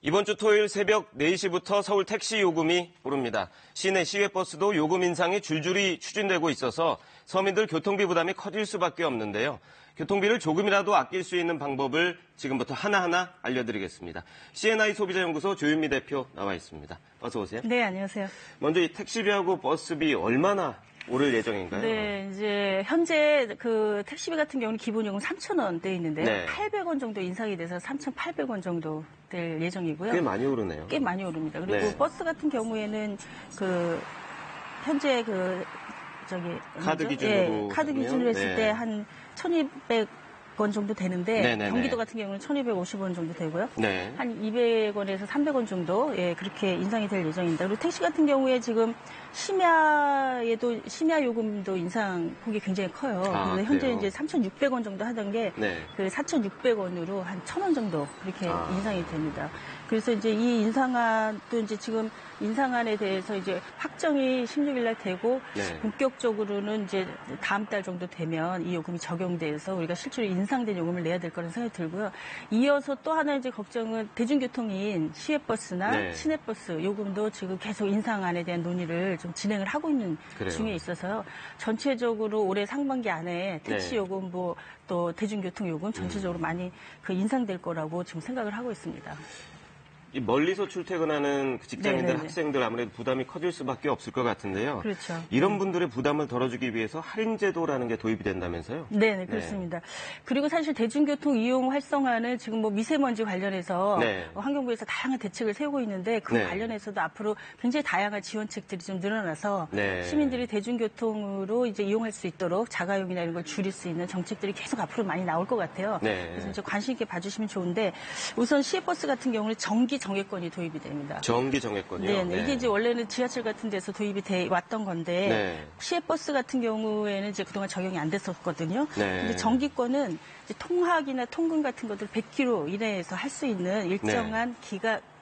이번 주 토요일 새벽 4시부터 서울 택시 요금이 오릅니다. 시내 시외버스도 요금 인상이 줄줄이 추진되고 있어서 서민들 교통비 부담이 커질 수밖에 없는데요. 교통비를 조금이라도 아낄 수 있는 방법을 지금부터 하나하나 알려드리겠습니다. CNI 소비자연구소 조윤미 대표 나와 있습니다. 어서 오세요. 네, 안녕하세요. 먼저 이 택시비하고 버스비 얼마나 오를 예정인가요? 네, 이제 현재 그 택시비 같은 경우는 기본 요금 3,000원 돼 있는데요. 네. 800원 정도 인상이 돼서 3,800원 정도 될 예정이고요. 꽤 많이 오르네요. 꽤 많이 오릅니다. 그리고 네. 버스 같은 경우에는 현재 카드 기준으로 카드 기준으로 했을 네. 때 한 1,200원 정도 되는데 네네네. 경기도 같은 경우는 1,250원 정도 되고요. 네. 한 200원에서 300원 정도 그렇게 인상이 될 예정입니다. 그리고 택시 같은 경우에 지금 심야 요금도 인상폭이 굉장히 커요. 그래서 현재 그래요? 이제 3,600원 정도 하던 게 네. 그 4,600원으로 한 1,000원 정도 그렇게 아. 인상이 됩니다. 그래서 이제 이 인상안도 이제 지금 인상안에 대해서 이제 확정이 16일 날 되고 네. 본격적으로는 이제 다음 달 정도 되면 이 요금이 적용돼서 우리가 실제로 인상된 요금을 내야 될 거라는 생각이 들고요. 이어서 또 하나 이제 걱정은 대중교통인 시외버스나 네. 시내버스 요금도 지금 계속 인상안에 대한 논의를 좀 진행을 하고 있는 그래요. 중에 있어서요. 전체적으로 올해 상반기 안에 택시 네. 요금 또 대중교통 요금 전체적으로 많이 인상될 거라고 지금 생각을 하고 있습니다. 이 멀리서 출퇴근하는 그 직장인들, 네네네. 학생들 아무래도 부담이 커질 수밖에 없을 것 같은데요. 그렇죠. 이런 분들의 부담을 덜어주기 위해서 할인 제도라는 게 도입이 된다면서요? 네, 그렇습니다. 그리고 사실 대중교통 이용 활성화는 지금 미세먼지 관련해서 네. 환경부에서 다양한 대책을 세우고 있는데 그 네. 관련해서도 앞으로 굉장히 다양한 지원책들이 좀 늘어나서 네. 시민들이 대중교통으로 이제 이용할 수 있도록 자가용이나 이런 걸 줄일 수 있는 정책들이 계속 앞으로 많이 나올 것 같아요. 네. 그래서 이제 관심 있게 봐주시면 좋은데 우선 시외버스 같은 경우는 정기 정액권이 도입이 됩니다. 정기 정액권이요? 네. 이게 이제 원래는 지하철 같은 데서 도입이 돼 왔던 건데 네. 시외버스 같은 경우에는 이제 그동안 적용이 안 됐었거든요. 네. 근데 정기권은 이제 통학이나 통근 같은 것들 100km 이내에서 할 수 있는 일정한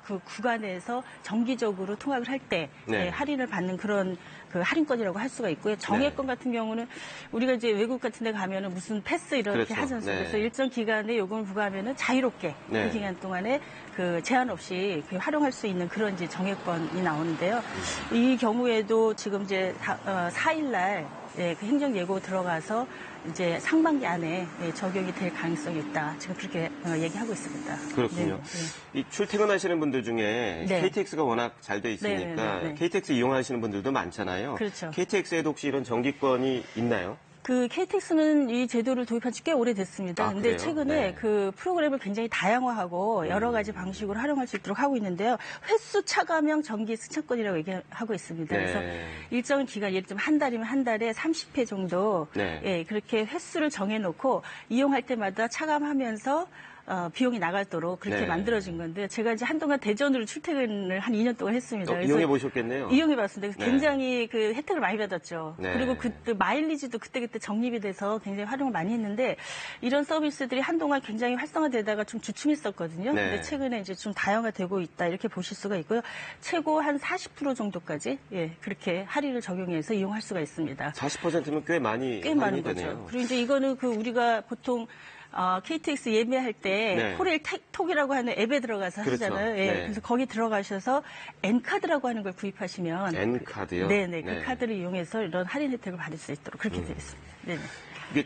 그 구간에서 정기적으로 통학을 할 때 네. 할인을 받는 그런 그 할인권이라고 할 수가 있고요. 정액권 같은 경우는 우리가 이제 외국 같은 데 가면은 무슨 패스 이렇게 그렇죠. 하지 않습니까? 네. 그래서 일정 기간에 요금을 부과하면은 자유롭게 네. 그 기간 동안에 그 제한 없이 활용할 수 있는 그런 이제 정액권이 나오는데요. 이 경우에도 지금 이제 4일 날 그 행정 예고 들어가서 이제 상반기 안에 적용이 될 가능성이 있다. 지금 그렇게 얘기하고 있습니다. 그렇군요. 네. 이 출퇴근하시는 분들 중에 네. KTX가 워낙 잘 돼 있으니까 네. KTX 이용하시는 분들도 많잖아요. 그렇죠. KTX에도 혹시 이런 정기권이 있나요? 그 KTX는 이 제도를 도입한 지 꽤 오래됐습니다. 근데 그래요? 최근에 네. 그 프로그램을 굉장히 다양화하고 여러 가지 방식으로 활용할 수 있도록 하고 있는데요. 횟수 차감형 정기 승차권이라고 얘기하고 있습니다. 네. 그래서 일정 기간, 예를 들면 한 달이면 한 달에 30회 정도 네. 그렇게 횟수를 정해놓고 이용할 때마다 차감하면서 비용이 나가도록 그렇게 네. 만들어진 건데 제가 이제 한동안 대전으로 출퇴근을 한 2년 동안 했습니다. 그래서 이용해 보셨겠네요. 이용해봤습니다. 그래서 네. 굉장히 그 혜택을 많이 받았죠. 네. 그리고 그때 마일리지도 그때그때 적립이 돼서 굉장히 활용을 많이 했는데 이런 서비스들이 한동안 굉장히 활성화되다가 좀 주춤했었거든요. 네. 근데 최근에 이제 좀 다양화되고 있다 이렇게 보실 수가 있고요. 최고 한 40% 정도까지 그렇게 할인을 적용해서 이용할 수가 있습니다. 40%면 꽤 많은 거죠. 되네요. 그리고 이제 이거는 그 우리가 보통 KTX 예매할 때 네. 호레일톡이라고 하는 앱에 들어가서 그렇죠. 하잖아요. 네. 그래서 거기 들어가셔서 N카드라고 하는 걸 구입하시면 N카드요? 네네. 그 카드를 이용해서 이런 할인 혜택을 받을 수 있도록 그렇게 되어 있습니다. 네네. 이게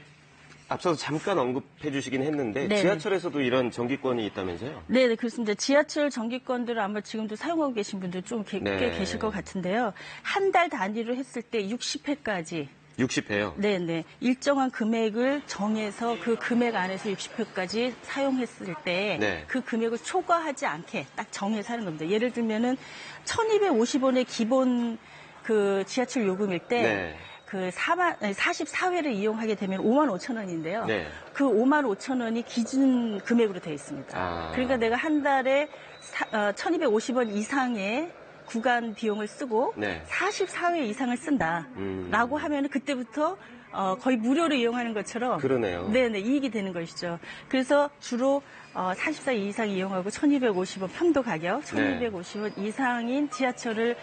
앞서서 잠깐 언급해 주시긴 했는데 네네. 지하철에서도 이런 정기권이 있다면서요? 네네, 그렇습니다. 지하철 정기권들을 아마 지금도 사용하고 계신 분들 좀 꽤 네. 계실 것 같은데요. 한 달 단위로 했을 때 60회까지 60회요? 네네. 일정한 금액을 정해서 그 금액 안에서 60회까지 사용했을 때 네. 그 금액을 초과하지 않게 딱 정해서 하는 겁니다. 예를 들면은 1,250원의 기본 그 지하철 요금일 때 네. 그 44회를 이용하게 되면 55,000원인데요. 네. 그 55,000원이 기준 금액으로 되어 있습니다. 그러니까 내가 한 달에 1,250원 이상의 구간 비용을 쓰고 네. 44회 이상을 쓴다라고 하면 그때부터 거의 무료로 이용하는 것처럼 그러네요. 네네 이익이 되는 것이죠. 그래서 주로 44회 이상 이용하고 1,250원 편도 가격, 1,250원 이상인 지하철을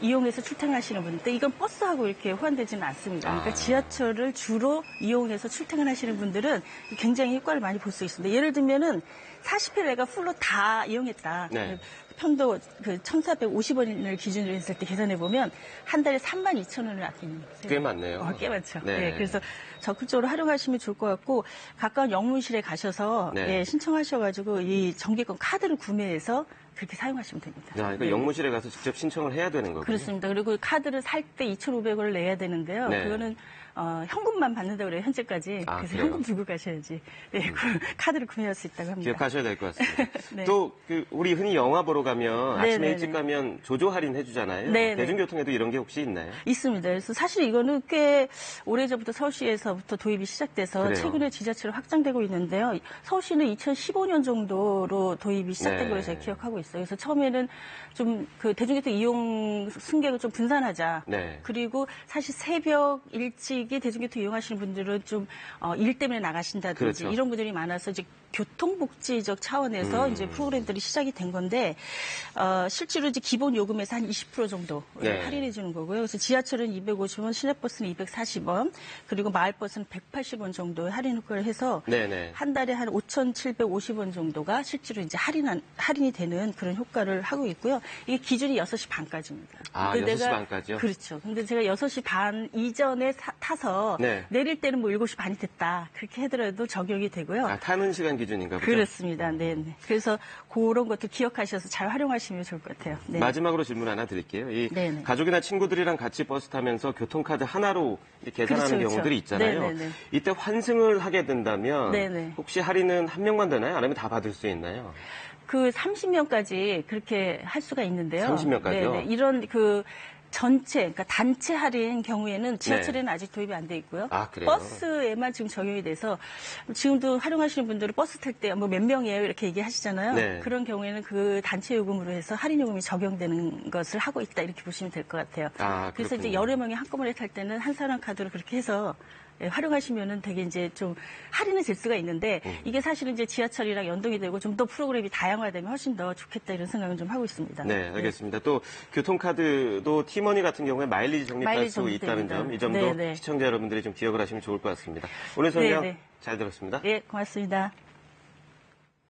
이용해서 출퇴근하시는 분들, 이건 버스하고 이렇게 호환되지는 않습니다. 그러니까 지하철을 주로 이용해서 출퇴근하시는 분들은 굉장히 효과를 많이 볼 수 있습니다. 예를 들면은 40회 내가 풀로 다 이용했다. 네. 편도 1,450원을 기준으로 했을 때 계산해 보면 한 달에 32,000원을 아끼는 거예요. 꽤 많네요. 꽤 많죠. 네. 네, 그래서 적극적으로 활용하시면 좋을 것 같고 가까운 영문실에 가셔서 네. 신청하셔가지고 이 정기권 카드를 구매해서 그렇게 사용하시면 됩니다. 그러니까 네. 영무실에 가서 직접 신청을 해야 되는 거군요. 그렇습니다. 그리고 카드를 살 때 2,500원을 내야 되는데요. 네. 그거는 현금만 받는다고 그래요, 현재까지. 그래서 그래요? 현금 들고 가셔야지. 네, 그 카드를 구매할 수 있다고 합니다. 기억하셔야 될 것 같습니다. 네. 또 우리 흔히 영화 보러 가면 네, 아침에 네, 일찍 네. 가면 조조 할인 해주잖아요. 네, 네. 대중교통에도 이런 게 혹시 있나요? 있습니다. 그래서 사실 이거는 꽤 오래전부터 서울시에서부터 도입이 시작돼서 그래요? 최근에 지자체로 확장되고 있는데요. 서울시는 2015년 정도로 도입이 시작된 네. 걸로 제가 기억하고 있어요. 그래서 처음에는 좀 그 대중교통 이용 승객을 좀 분산하자. 네. 그리고 사실 새벽 일찍이 대중교통 이용하시는 분들은 좀 일 때문에 나가신다든지 그렇죠. 이런 분들이 많아서 이제 교통복지적 차원에서 이제 프로그램들이 시작이 된 건데 실제로 이제 기본 요금에서 한 20% 정도 네. 할인해 주는 거고요. 그래서 지하철은 250원, 시내버스는 240원, 그리고 마을버스는 180원 정도 할인 효과를 해서 네네. 한 달에 한 5,750원 정도가 실제로 이제 할인이 되는 그런 효과를 하고 있고요. 이게 기준이 6시 반까지입니다. 아, 근데 6시 반까지요? 그렇죠. 근데 제가 6시 반 이전에 타서 네. 내릴 때는 뭐 7시 반이 됐다. 그렇게 하더라도 적용이 되고요. 타는 시간 기준인가 보죠? 그렇습니다. 네. 그래서 그런 것도 기억하셔서 잘 활용하시면 좋을 것 같아요. 네. 마지막으로 질문 하나 드릴게요. 이 네네. 가족이나 친구들이랑 같이 버스 타면서 교통카드 하나로 계산하는 그렇죠, 그렇죠. 경우들이 있잖아요. 네네네. 이때 환승을 하게 된다면 네네. 혹시 할인은 한 명만 되나요? 아니면 다 받을 수 있나요? 그 30명까지 그렇게 할 수가 있는데요. 30명까지요? 네네. 이런 전체, 그러니까 단체 할인 경우에는 지하철에는 아직 도입이 안 돼 있고요. 아, 그래요? 버스에만 지금 적용이 돼서 지금도 활용하시는 분들은 버스 탈 때 뭐 몇 명이에요 이렇게 얘기하시잖아요. 네. 그런 경우에는 그 단체 요금으로 해서 할인 요금이 적용되는 것을 하고 있다 이렇게 보시면 될 것 같아요. 그래서 이제 그렇군요. 여러 명이 한꺼번에 탈 때는 한 사람 카드로 그렇게 해서 활용하시면은 되게 이제 좀 할인이 될 수가 있는데 이게 사실은 이제 지하철이랑 연동이 되고 좀 더 프로그램이 다양화되면 훨씬 더 좋겠다 이런 생각은 좀 하고 있습니다. 네, 알겠습니다. 또 교통카드도 티머니 같은 경우에 마일리지 적립할 마일리지 수 있다는 적립됩니다. 점, 이 점도 네, 네. 시청자 여러분들이 좀 기억을 하시면 좋을 것 같습니다. 오늘 설명 네, 네. 잘 들었습니다. 예, 고맙습니다.